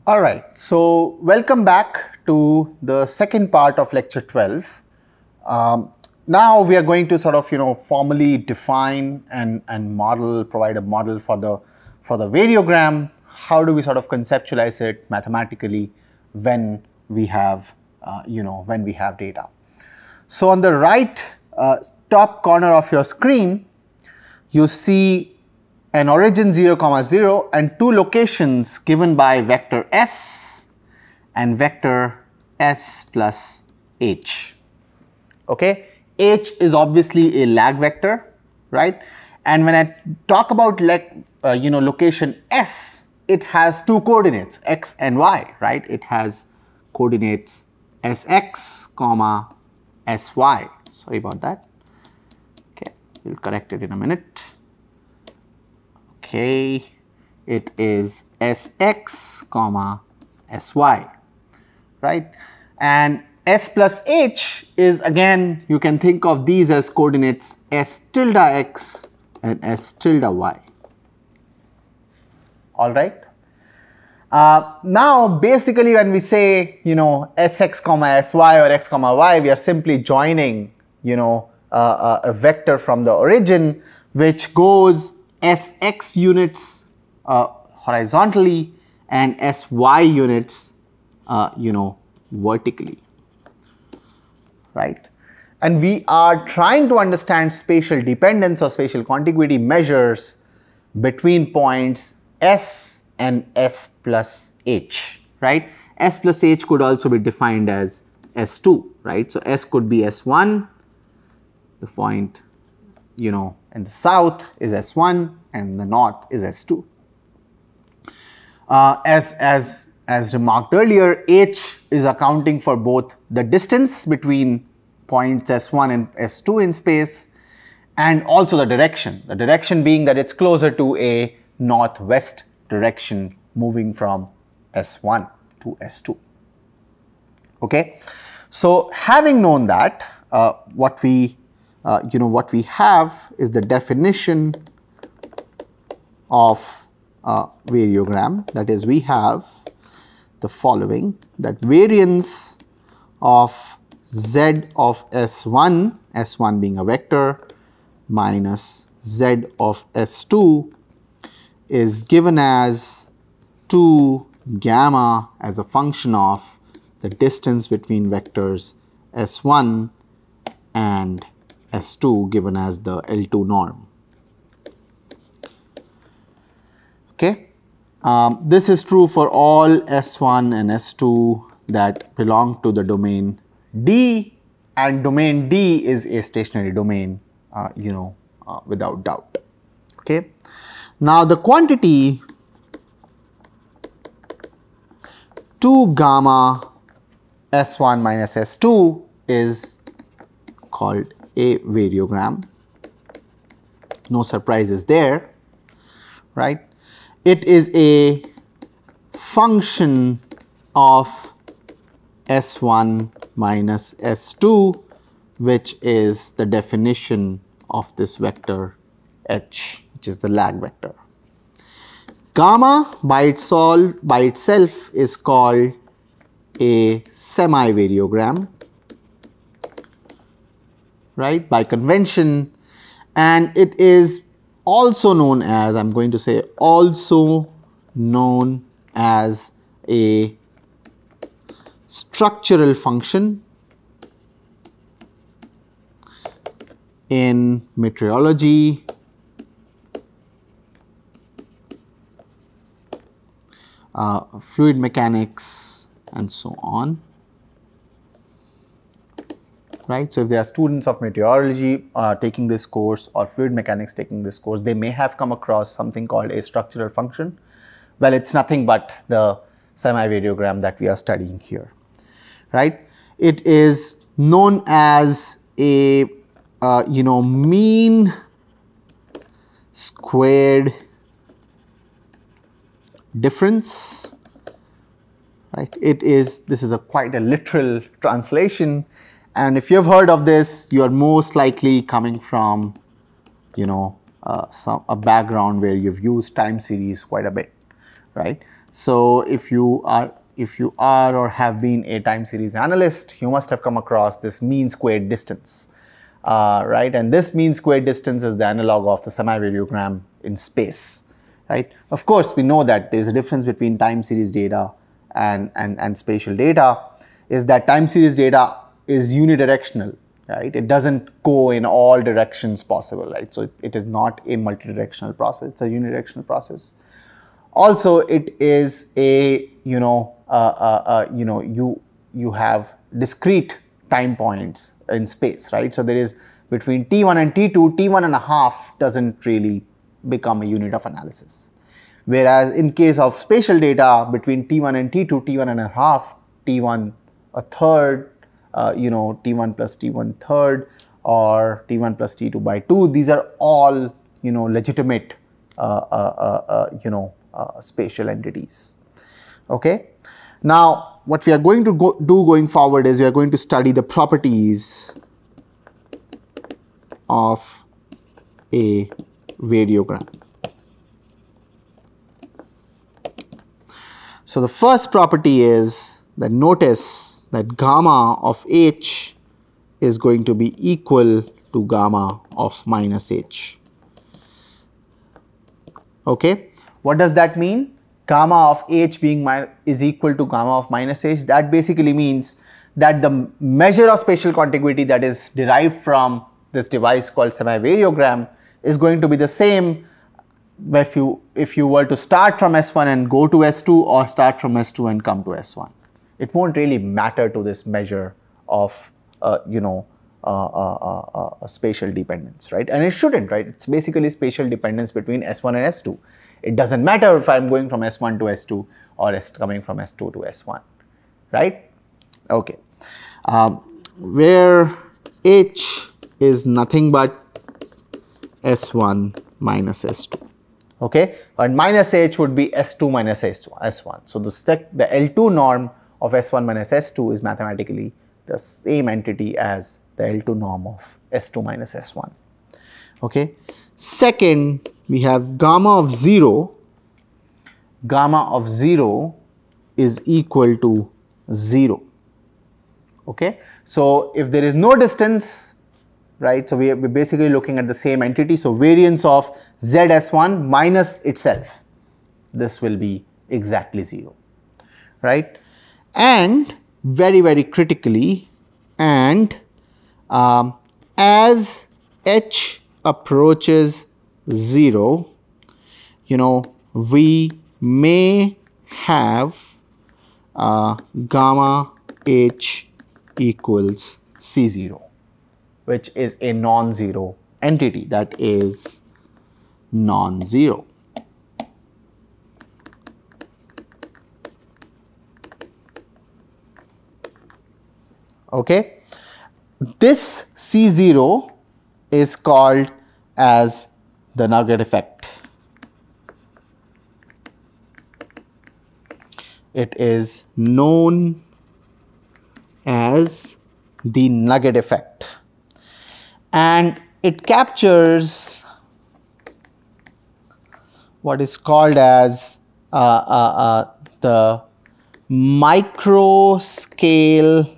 All right, so welcome back to the second part of lecture 12. Now we are going to sort of, formally define and model, provide a model for the variogram. How do we sort of conceptualize it mathematically when we have, when we have data? So on the right top corner of your screen, you see an origin 0, 0 and two locations given by vector s and vector s plus h. Okay, h is obviously a lag vector, right? And when I talk about location s, it has two coordinates, x and y, right? It has coordinates sx comma sy. Sorry about that. Okay, we'll correct it in a minute. Okay, it is sx comma sy, right? And s plus h is, again, you can think of these as coordinates s tilde x and s tilde y. All right. Now, basically, when we say, sx comma sy or x comma y, we are simply joining, a vector from the origin which goes sx units horizontally and sy units vertically, right? And we are trying to understand spatial dependence or spatial contiguity measures between points s and s plus h, right? S plus h could also be defined as s2, right? So s could be s1, the point in the south is S1 and in the north is S2. As remarked earlier, h is accounting for both the distance between points S1 and S2 in space and also the direction being that it's closer to a northwest direction moving from S1 to S2. Okay, so having known that, what we have is the definition of a variogram. That is, we have the following, that variance of z of s1, s1 being a vector, minus z of s2 is given as 2 gamma as a function of the distance between vectors s1 and S2 given as the L2 norm. Okay, this is true for all S1 and S2 that belong to the domain D, and domain D is a stationary domain, without doubt. Okay, now the quantity 2 gamma S1 minus S2 is called a variogram. No surprises there, right? It is a function of S1 minus S2, which is the definition of this vector H, which is the lag vector. Gamma by itself is called a semi-variogram, right, by convention, and it is also known as, I'm going to say also known as a structural function in meteorology, fluid mechanics and so on. Right. So if there are students of meteorology taking this course or fluid mechanics taking this course, they may have come across something called a structural function. Well, it's nothing but the semi-variogram that we are studying here, right? It is known as a mean squared difference, right? This is quite a literal translation. And if you have heard of this, you are most likely coming from, a background where you've used time series quite a bit, right? So if you are or have been a time series analyst, you must have come across this mean squared distance, right? And this mean squared distance is the analog of the semi-variogram in space, right? Of course, we know that there is a difference between time series data and spatial data, is that time series data is unidirectional, right? It doesn't go in all directions possible, right? So it is not a multidirectional process, it's a unidirectional process. Also, it is a, you have discrete time points in space, right? So there is between T1 and T2, T1 and a half doesn't really become a unit of analysis. Whereas in case of spatial data, between T1 and T2, T1 and a half, T1 a third, T1 plus T1 third, or T1 plus T2 by 2, these are all, legitimate, spatial entities. Okay. Now, what we are going to do going forward is we are going to study the properties of a variogram. So the first property is that notice that gamma of h is going to be equal to gamma of minus h. Okay, what does that mean? Gamma of h being is equal to gamma of minus h. That basically means that the measure of spatial contiguity that is derived from this device called semi-variogram is going to be the same if you were to start from S1 and go to S2, or start from S2 and come to S1. It won't really matter to this measure of spatial dependence, right? And it shouldn't, right? It's basically spatial dependence between S1 and S2. It doesn't matter if I'm going from S1 to S2 or coming from S2 to S1, right? Okay, where h is nothing but S1 minus S2. Okay, and minus h would be S2 minus S1. So the L2 norm of S1 minus S2 is mathematically the same entity as the L2 norm of S2 minus S1. Okay. Second, we have gamma of 0. Gamma of 0 is equal to 0. Okay. So if there is no distance, right, so we're basically looking at the same entity. So variance of ZS1 minus itself, this will be exactly 0, right? And very, very critically, and as h approaches 0, we may have gamma h equals C0, which is a non-zero entity, that is non-zero. Okay, this C0 is called as the nugget effect. It is known as the nugget effect, and it captures what is called as the micro scale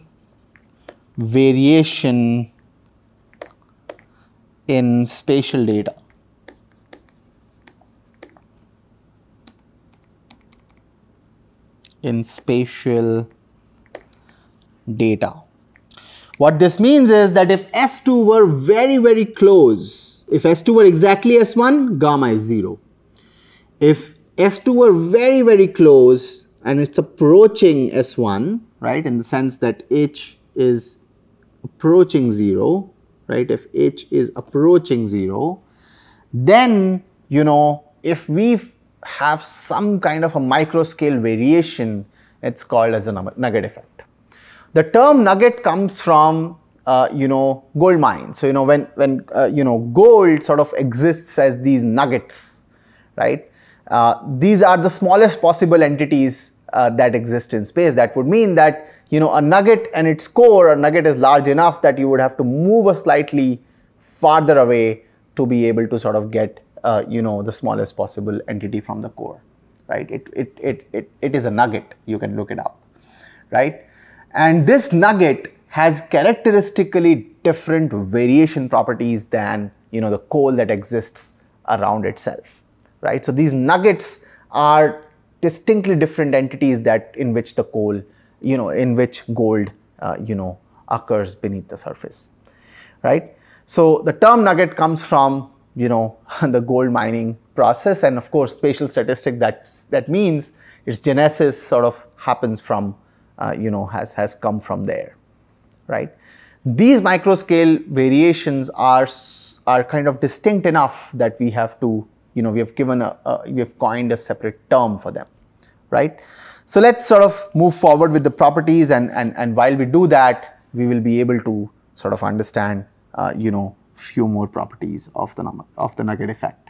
variation in spatial data. In spatial data. What this means is that if S2 were very, very close, if S2 were exactly S1, gamma is 0. If S2 were very, very close and it's approaching S1, right, in the sense that H is approaching 0, right, if H is approaching 0, then, if we have some kind of a micro scale variation, it's called as a nugget effect. The term nugget comes from gold mine. So when gold sort of exists as these nuggets, right? These are the smallest possible entities that exist in space. That would mean that a nugget and its core, a nugget is large enough that you would have to move a slightly farther away to be able to sort of get the smallest possible entity from the core, right? It is a nugget. You can look it up, right? And this nugget has characteristically different variation properties than, you know, the coal that exists around itself, right? So these nuggets are distinctly different entities that in which the coal, you know, in which gold, you know, occurs beneath the surface, right? So the term nugget comes from, you know, the gold mining process, and of course spatial statistic, that means its genesis sort of happens from, you know, has come from there, right? These microscale variations are kind of distinct enough that we have to, you know, we have coined a separate term for them, right? So let's sort of move forward with the properties, and while we do that, we will be able to sort of understand, you know, few more properties of the nugget effect,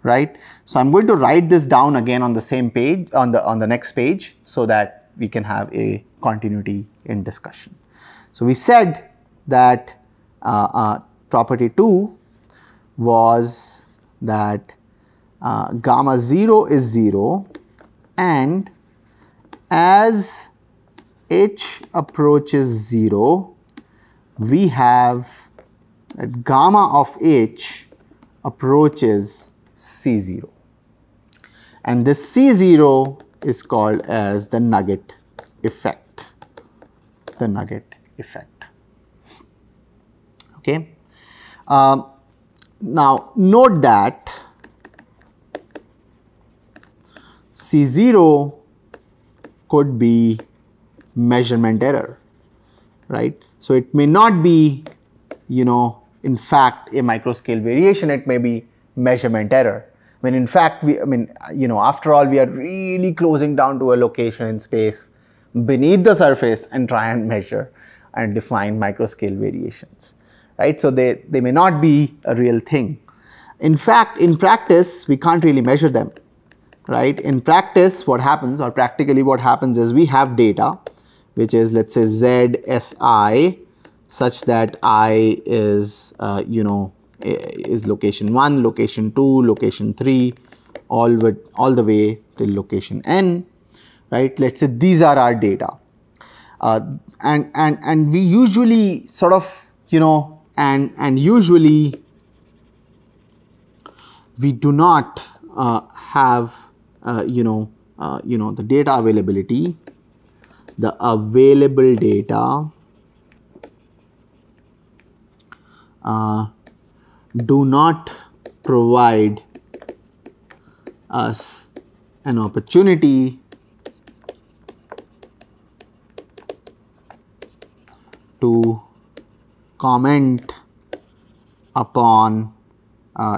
right? So I'm going to write this down again on the same page, on the next page, so that we can have a continuity in discussion. So we said that property 2 was that gamma 0 is 0, and as h approaches 0, we have that gamma of h approaches C0, and this C0 is called as the nugget effect, the nugget effect, okay. Now note that C0 could be measurement error, right? So it may not be, you know, in fact a microscale variation, it may be measurement error. When in fact you know, after all, we are really closing down to a location in space beneath the surface and try and measure and define microscale variations, right? So they may not be a real thing. In fact, in practice, we can't really measure them, right? In practice, what happens, or practically what happens, is we have data which is, let's say, ZSI, such that I is, you know, is location 1, location 2, location 3, all the way till location n, right? Let's say these are our data, and we usually sort of, you know, and usually we do not have, you know, the data availability, the available data do not provide us an opportunity to comment upon,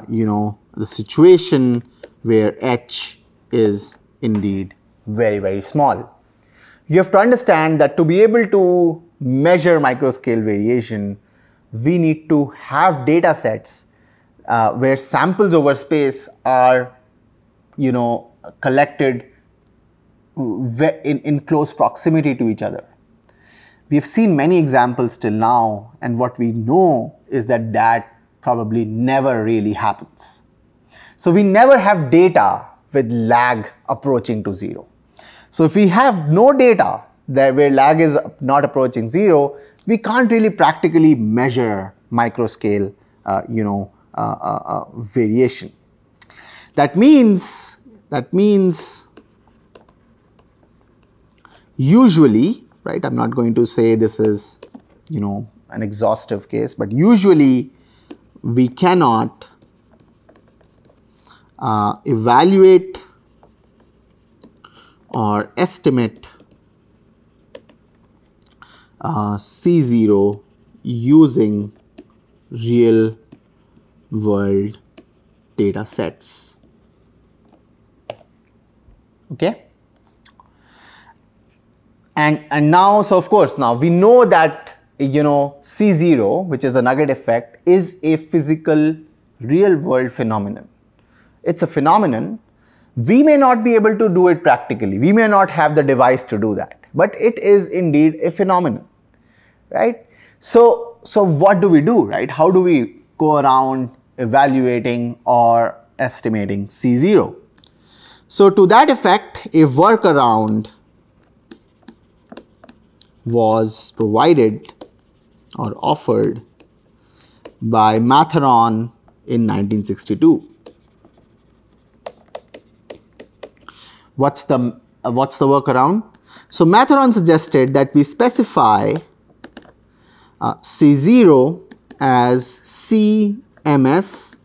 you know, the situation where h is indeed very, very small. You have to understand that to be able to measure microscale variation, we need to have data sets where samples over space are, you know, collected in close proximity to each other. We have seen many examples till now, and what we know is that that probably never really happens. So we never have data with lag approaching to 0. So if we have no data that where lag is not approaching 0, we can't really practically measure microscale, you know, variation. That means usually, right? I'm not going to say this is, you know, an exhaustive case, but usually we cannot evaluate or estimate C0 using real world data sets, okay. And now, so of course, now we know that, you know, C0, which is the nugget effect, is a physical real world phenomenon. It's a phenomenon. We may not be able to do it practically. We may not have the device to do that, but it is indeed a phenomenon, right? So what do we do, right? How do we go around evaluating or estimating C0? So to that effect, a workaround was provided or offered by Matheron in 1962. What's the workaround? So Matheron suggested that we specify C0 as CMS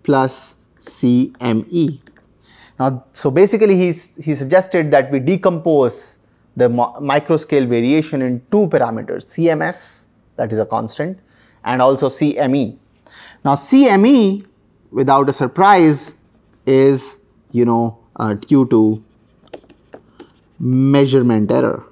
plus CME. Now, so basically he suggested that we decompose the microscale variation in two parameters, CMS, that is a constant, and also CME. Now CME, without a surprise, is due to measurement error,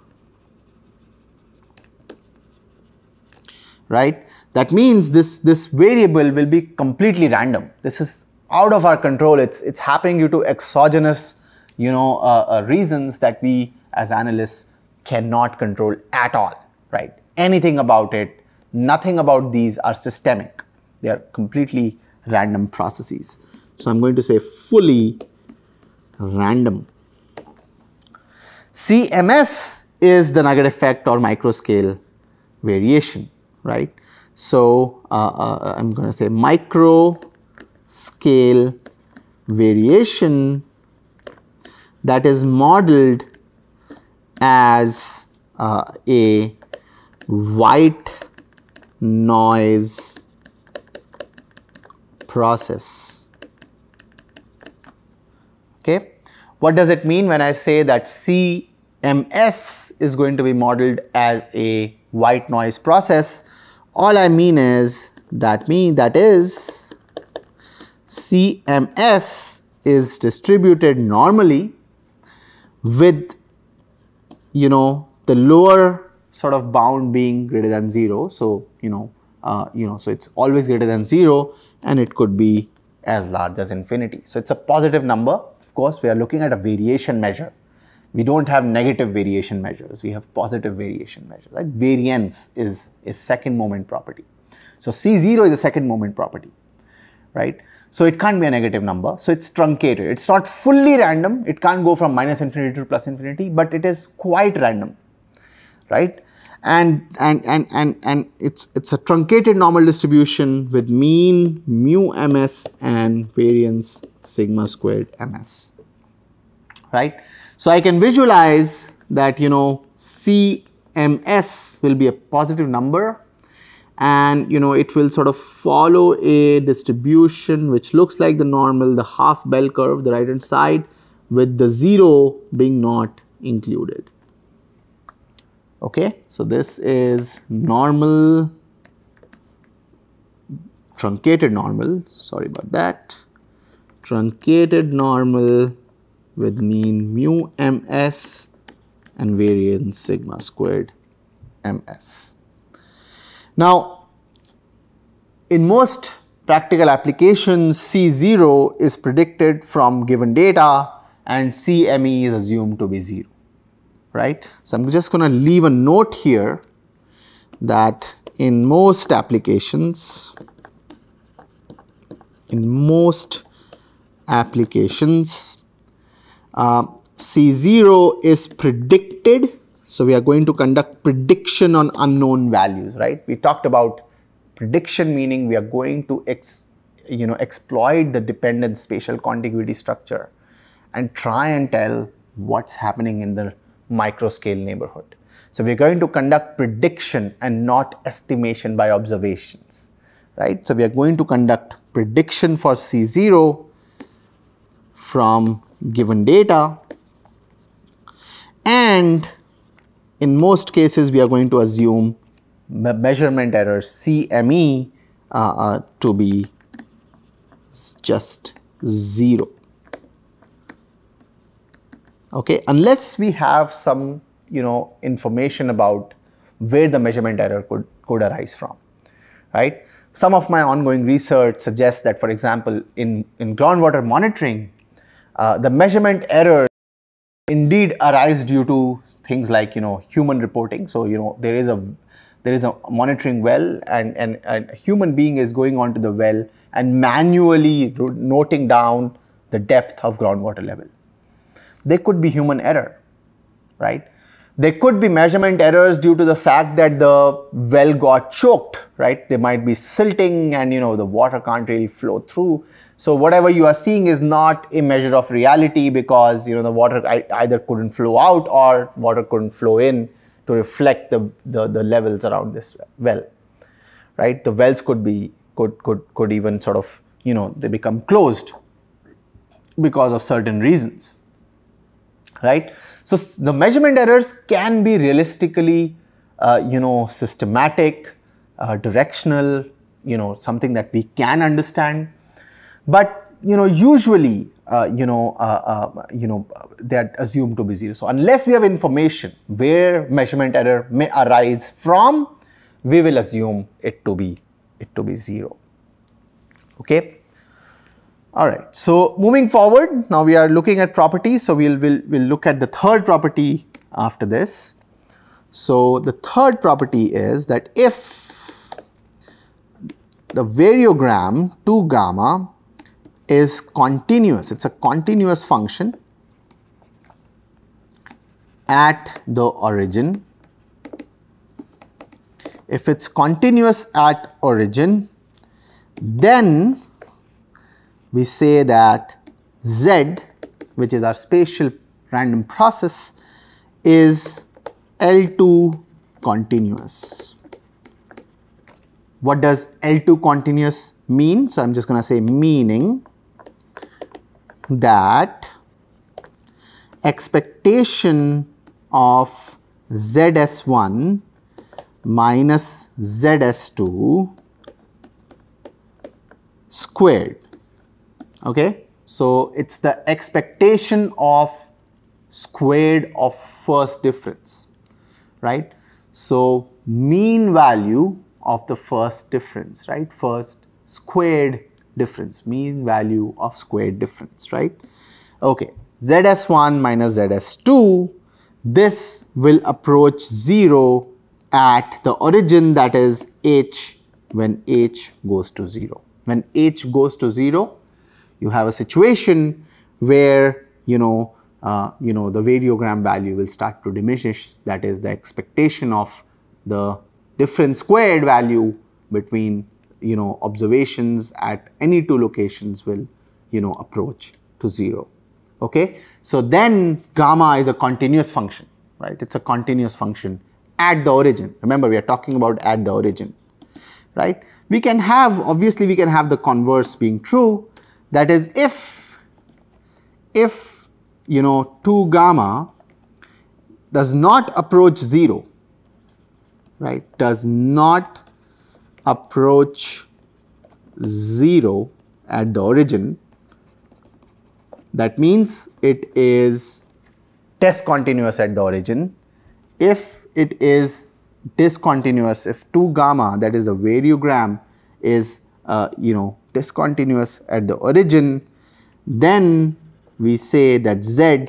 right? That means this variable will be completely random. This is out of our control. It's happening due to exogenous reasons that we as analysts cannot control at all, right? Anything about it, nothing about these are systemic. They are completely random processes. So I'm going to say fully random. CMS is the nugget effect or microscale variation, right? So I'm going to say microscale variation that is modeled as a white noise process. Okay, what does it mean when I say that CMS is going to be modeled as a white noise process? All I mean is that CMS is distributed normally with the lower sort of bound being greater than 0. So so it's always greater than 0, and it could be as large as infinity. So it's a positive number. Of course, we are looking at a variation measure. We don't have negative variation measures. We have positive variation measures, right? Variance is a second moment property. So C0 is a second moment property, right? So it can't be a negative number. So it's truncated. It's not fully random. It can't go from minus infinity to plus infinity, but it is quite random, right? And it's a truncated normal distribution with mean mu ms and variance sigma squared ms, right? So I can visualize that CMS will be a positive number, and it will sort of follow a distribution which looks like the normal, the half bell curve, the right hand side, with the 0 being not included. Okay, so this is normal, truncated normal, sorry about that, truncated normal with mean mu ms and variance sigma squared ms. Now, in most practical applications, C0 is predicted from given data and CME is assumed to be 0, right? So I'm just going to leave a note here that in most applications, C0 is predicted. So we are going to conduct prediction on unknown values, right? We talked about prediction, meaning we are going to exploit the dependent spatial contiguity structure and try and tell what's happening in the microscale neighborhood. So we're going to conduct prediction and not estimation by observations, right? So we are going to conduct prediction for C0 from given data, and in most cases we are going to assume measurement error CME to be just 0. Okay, unless we have some information about where the measurement error could arise from, right? Some of my ongoing research suggests that, for example, in groundwater monitoring, the measurement error indeed arise due to things like human reporting. So there is a monitoring well, and a human being is going onto the well and manually noting down the depth of groundwater level, There could be human error, right? There could be measurement errors due to the fact that the well got choked, right? There might be silting and the water can't really flow through. So whatever you are seeing is not a measure of reality because the water either couldn't flow out or water couldn't flow in to reflect the levels around this well, right? The wells could even sort of they become closed because of certain reasons, right? So the measurement errors can be realistically, systematic, directional, something that we can understand. But usually, they're assumed to be zero. So unless we have information where measurement error may arise from, we will assume it to be zero. Okay. All right, so moving forward, now we are looking at properties. So we'll look at the third property after this. So the third property is that if the variogram 2 gamma is continuous, it's a continuous function at the origin. If it's continuous at origin, then we say that Z, which is our spatial random process, is L2 continuous. What does L2 continuous mean? So I'm just going to say meaning that expectation of ZS1 minus ZS2 squared. Okay, so it's the expectation of squared of first difference, right? So mean value of the first difference, right? First squared difference, mean value of squared difference, right? Okay, ZS1 minus ZS2, this will approach 0 at the origin, that is H, when H goes to 0. When H goes to 0, you have a situation where the variogram value will start to diminish. That is, the expectation of the difference squared value between observations at any two locations will approach to 0. Okay, so then gamma is a continuous function, right? It's a continuous function at the origin. Remember, we are talking about at the origin, right? We can have, obviously we can have the converse being true. That is, if 2 gamma does not approach 0, right, does not approach 0 at the origin, that means it is discontinuous at the origin. If it is discontinuous, if 2 gamma, that is the variogram, is discontinuous at the origin, then we say that Z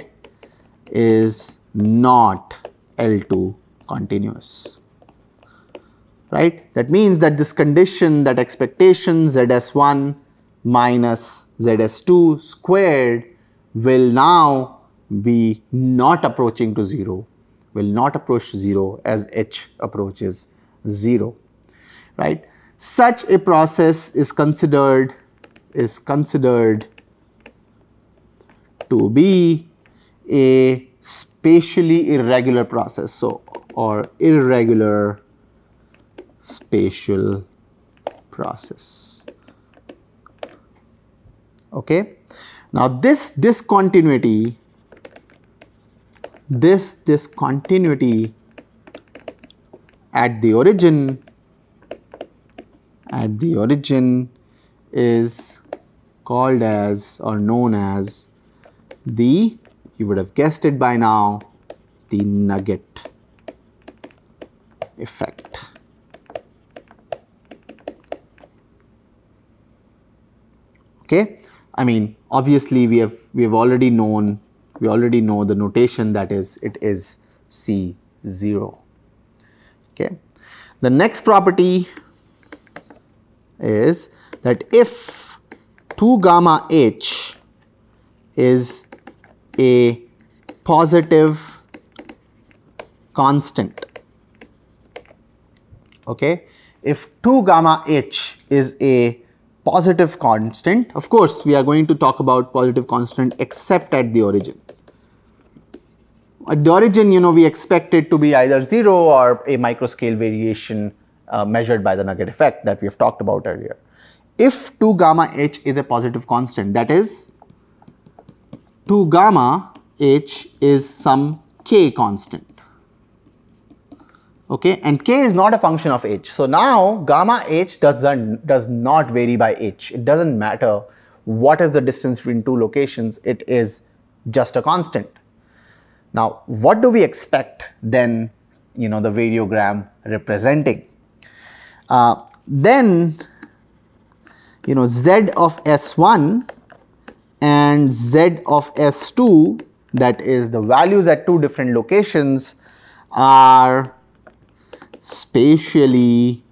is not L2 continuous, right? That means that this condition, that expectation ZS1 minus ZS2 squared will now be not approaching to 0, will not approach to 0 as H approaches 0, right? Such a process is considered to be a spatially irregular process, so, or irregular spatial process. Okay. Now this discontinuity at the origin is called as, or known as, the, you would have guessed it by now, the nugget effect. Okay, I mean, obviously we have already known, we already know the notation, that is, it is C0. Okay, the next property is that if 2 gamma H is a positive constant. Okay, if 2 gamma h is a positive constant, of course we are going to talk about positive constant except at the origin. At the origin, you know, we expect it to be either 0 or a microscale variation measured by the nugget effect that we have talked about earlier. If 2 gamma h is a positive constant, that is 2 gamma h is some k constant. Okay, and k is not a function of h. So now gamma h does not vary by h. It doesn't matter what is the distance between two locations, it is just a constant. Now what do we expect then, you know, the variogram representing? Then, you know, z of S1 and z of S2, that is the values at two different locations, are spatially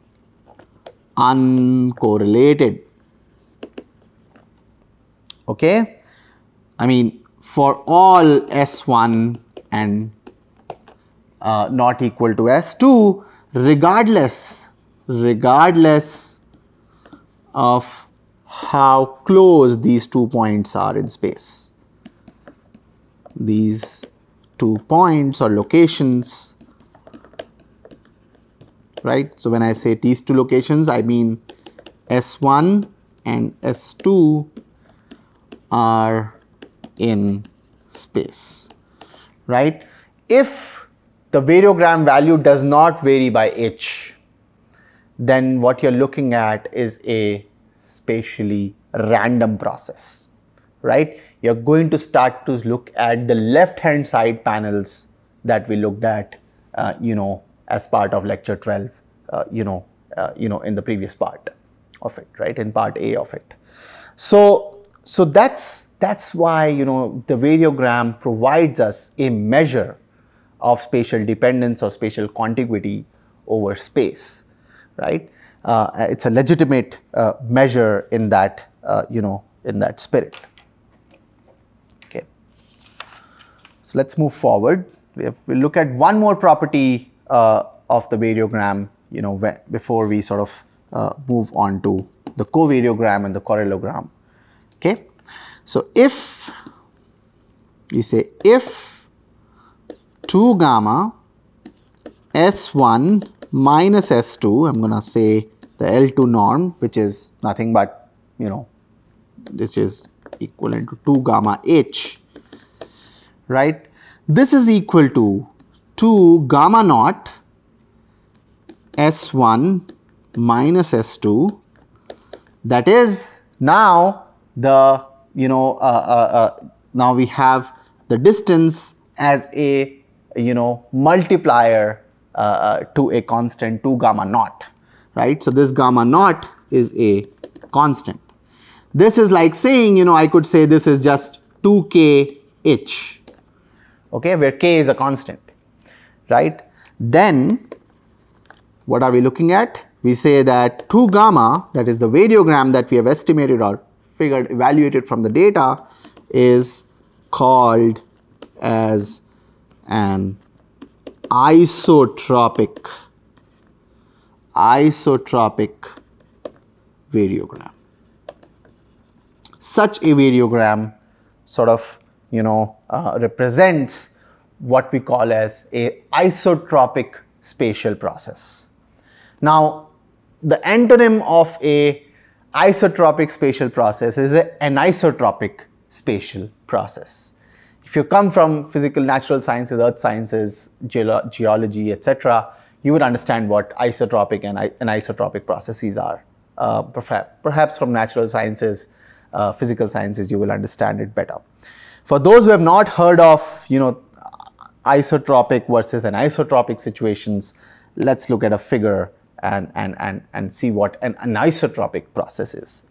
uncorrelated. Okay, I mean for all S1 and not equal to S2, regardless of how close these 2 points are in space. These 2 points or locations, right? So when I say these 2 locations, I mean S1 and S2 are in space, right? If the variogram value does not vary by h, then what you're looking at is a spatially random process, right? You're going to start to look at the left-hand side panels that we looked at, you know, as part of lecture 12, in the previous part of it, right? In part A of it. So that's why, you know, the variogram provides us a measure of spatial dependence or spatial contiguity over space, right? It's a legitimate measure in that, in that spirit. Okay. So let's move forward. We'll look at one more property of the variogram, you know, before we sort of move on to the covariogram and the correlogram. Okay. So if we say if 2 gamma S1 minus S2, I'm going to say the L2 norm, which is nothing but, you know, this is equivalent to 2 gamma h, right? This is equal to 2 gamma naught S1 minus S2, that is now the, you know, now we have the distance as a, you know, multiplier to a constant 2 gamma naught, right? So this gamma naught is a constant. This is like saying, you know, I could say this is just 2kh, okay, where k is a constant, right? Then what are we looking at? We say that 2 gamma, that is the variogram that we have estimated or figured, evaluated from the data, is called as an isotropic variogram. Such a variogram sort of, you know, represents what we call as a isotropic spatial process. Now, the antonym of a isotropic spatial process is an anisotropic spatial process. If you come from physical, natural sciences, earth sciences, geology, etc., you would understand what isotropic and anisotropic processes are. Perhaps from natural sciences, physical sciences, you will understand it better. For those who have not heard of, you know, isotropic versus anisotropic situations, let's look at a figure and see what an anisotropic process is.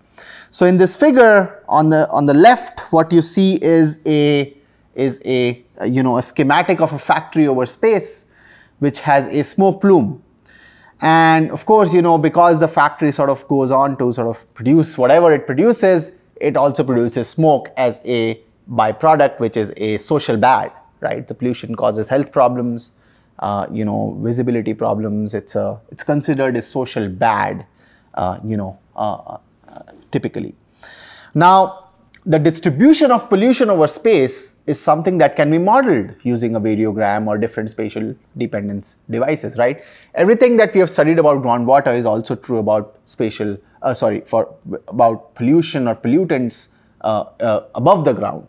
So in this figure on the left, what you see is a schematic of a factory over space which has a smoke plume. And of course, you know, because the factory sort of goes on to sort of produce whatever it produces, it also produces smoke as a byproduct, which is a social bad, right? The pollution causes health problems, visibility problems. It's considered a social bad, typically. Now, the distribution of pollution over space is something that can be modeled using a variogram or different spatial dependence devices, right? Everything that we have studied about groundwater is also true about about pollution or pollutants above the ground.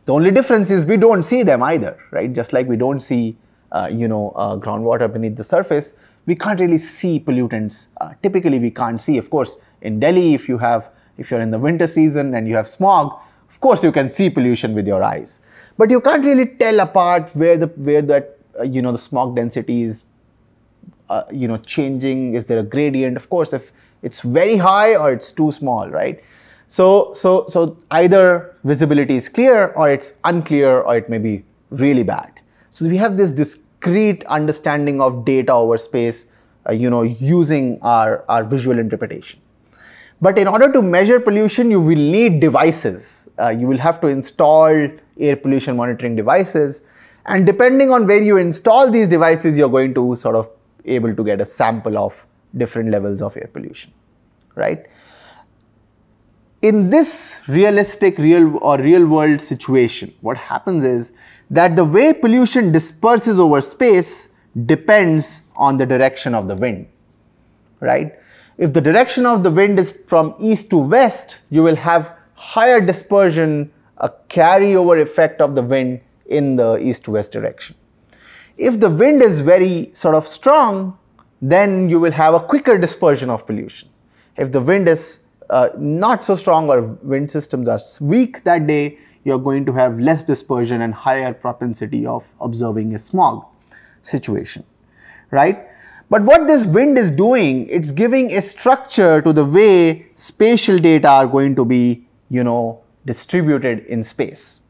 The only difference is we don't see them either, right? Just like we don't see, groundwater beneath the surface, we can't really see pollutants. Typically, we can't see. Of course, in Delhi, if you're in the winter season and you have smog, of course you can see pollution with your eyes, but you can't really tell apart where the smog density is, changing. Is there a gradient? Of course, if it's very high or it's too small, right? So either visibility is clear or it's unclear or it may be really bad. So we have this discrete understanding of data over space, using our visual interpretation. But in order to measure pollution, you will need devices. You will have to install air pollution monitoring devices. And depending on where you install these devices, you're going to sort of able to get a sample of different levels of air pollution, right? In this real world situation, what happens is that the way pollution disperses over space depends on the direction of the wind, right? If the direction of the wind is from east to west, you will have higher dispersion, a carryover effect of the wind in the east to west direction. If the wind is very sort of strong, then you will have a quicker dispersion of pollution. If the wind is not so strong or wind systems are weak that day, you're going to have less dispersion and higher propensity of observing a smog situation, right? But what this wind is doing, it's giving a structure to the way spatial data are going to be, distributed in space,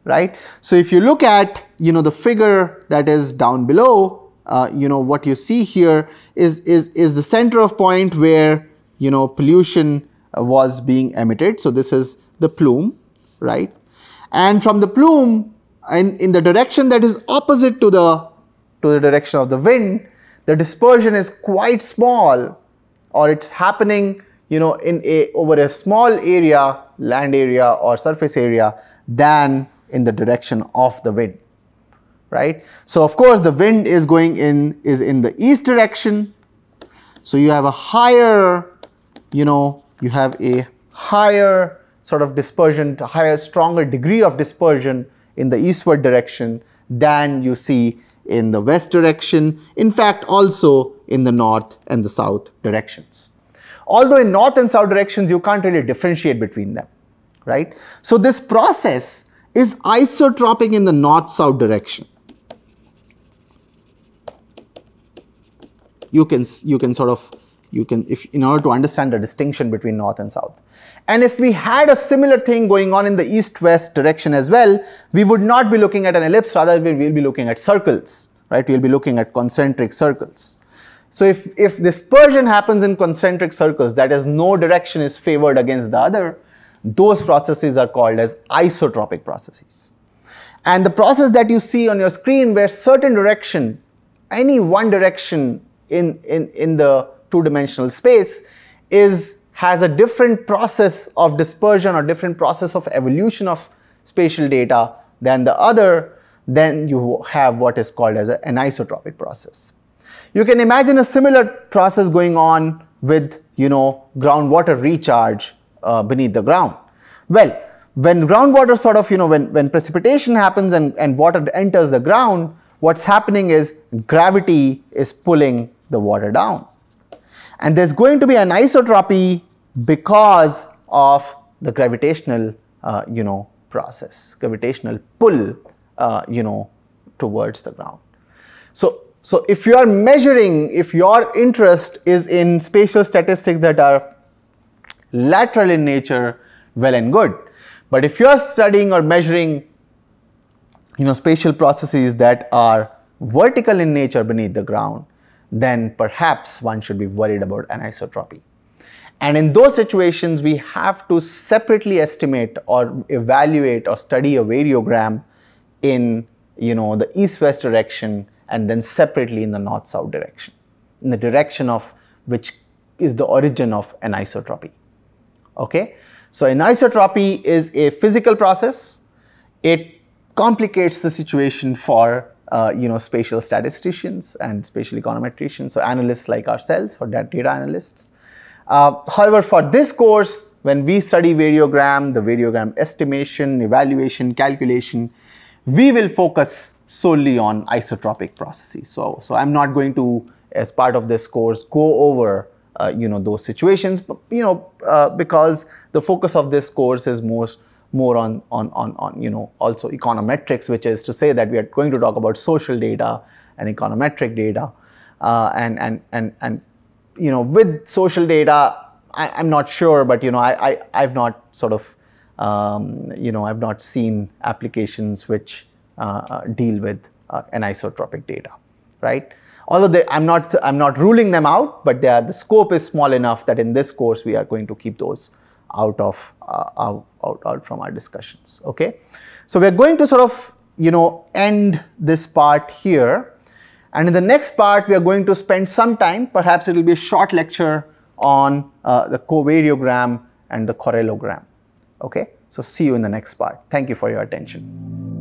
right? So if you look at, the figure that is down below, what you see here is the center of point where, pollution was being emitted. So this is the plume, right? And from the plume, in the direction that is opposite to the direction of the wind, the dispersion is quite small, or it's happening, over a small area, land area or surface area, than in the direction of the wind, right? So of course the wind is in the east direction. So you have a higher, you have a higher sort of dispersion, stronger degree of dispersion in the eastward direction than you see in the west direction, in fact also in the north and the south directions. Although in north and south directions you can't really differentiate between them, right? So this process is isotropic in the north-south direction. In order to understand the distinction between north and south. And if we had a similar thing going on in the east-west direction as well, we would not be looking at an ellipse, rather we will be looking at circles, right? We will be looking at concentric circles. So if dispersion happens in concentric circles, that is, no direction is favored against the other, those processes are called as isotropic processes. And the process that you see on your screen, where certain direction, any one direction in the two-dimensional space has a different process of dispersion or different process of evolution of spatial data than the other, then you have what is called as an anisotropic process. You can imagine a similar process going on with, groundwater recharge beneath the ground. Well, when groundwater sort of, when precipitation happens and water enters the ground, what's happening is gravity is pulling the water down. And there's going to be an anisotropy because of the gravitational, process, gravitational pull, towards the ground. So if you are measuring, if your interest is in spatial statistics that are lateral in nature, well and good. But if you are studying or measuring, spatial processes that are vertical in nature beneath the ground, then perhaps one should be worried about anisotropy. And in those situations, we have to separately estimate or evaluate or study a variogram in the east-west direction, and then separately in the north-south direction, in the direction of which is the origin of anisotropy. Okay, so anisotropy is a physical process. It complicates the situation for spatial statisticians and spatial econometricians, so analysts like ourselves or data analysts. However, for this course, when we study variogram, the variogram estimation, evaluation, calculation, we will focus solely on isotropic processes. So I'm not going to, as part of this course, go over those situations, but, because the focus of this course is more on also econometrics, which is to say that we are going to talk about social data and econometric data, and with social data, I'm not sure, but I've not sort of I've not seen applications which deal with anisotropic data, right? Although I'm not ruling them out, but the scope is small enough that in this course we are going to keep those out from our discussions. Okay, so we're going to sort of end this part here, and in the next part we are going to spend some time, perhaps it will be a short lecture on the covariogram and the correlogram. Okay, so see you in the next part. Thank you for your attention.